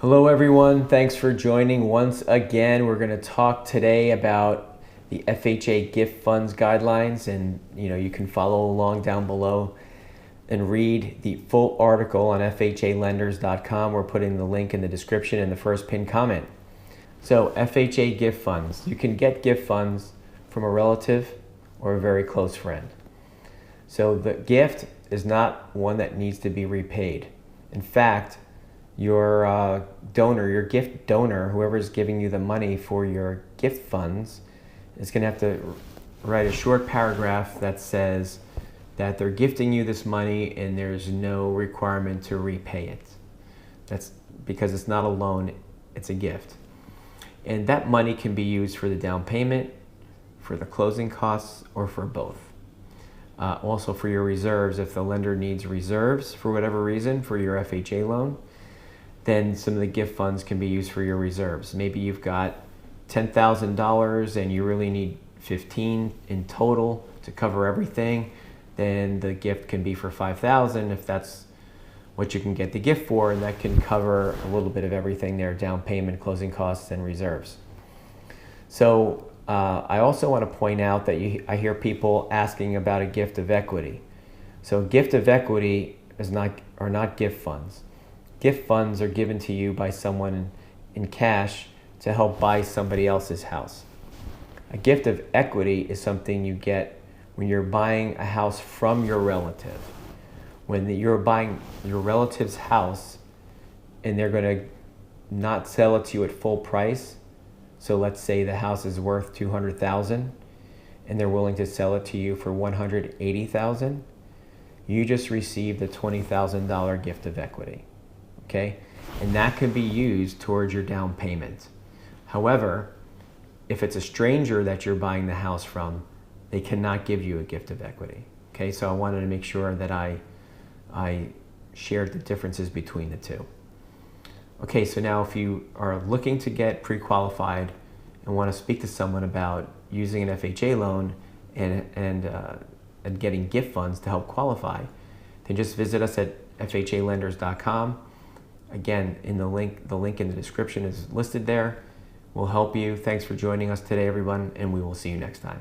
Hello everyone, thanks for joining once again. We're going to talk today about the FHA gift funds guidelines, and you can follow along down below and read the full article on FHAlenders.com. We're putting the link in the description in the first pinned comment. So FHA gift funds, you can get gift funds from a relative or a very close friend. So the gift is not one that needs to be repaid. In fact, your donor, your gift donor, whoever is giving you the money for your gift funds, is going to have to write a short paragraph that says that they're gifting you this money and there's no requirement to repay it. That's because it's not a loan, it's a gift. And that money can be used for the down payment, for the closing costs, or for both. Also for your reserves, if the lender needs reserves for whatever reason for your FHA loan, then some of the gift funds can be used for your reserves. Maybe you've got $10,000 and you really need 15 in total to cover everything, then the gift can be for $5,000 if that's what you can get the gift for, and that can cover a little bit of everything there: down payment, closing costs, and reserves. So I also want to point out that I hear people asking about a gift of equity. So a gift of equity are not gift funds. Gift funds are given to you by someone in cash to help buy somebody else's house. A gift of equity is something you get when you're buying a house from your relative. When you're buying your relative's house and they're going to not sell it to you at full price. So let's say the house is worth $200,000 and they're willing to sell it to you for $180,000. You just received a $20,000 gift of equity. Okay? And that can be used towards your down payment. However, if it's a stranger that you're buying the house from, they cannot give you a gift of equity. Okay? So I wanted to make sure that I shared the differences between the two. Okay, so now if you are looking to get pre-qualified and want to speak to someone about using an FHA loan and getting gift funds to help qualify, then just visit us at FHAlenders.com. Again, in the link in the description is listed there. We'll help you. Thanks for joining us today, everyone, and we will see you next time.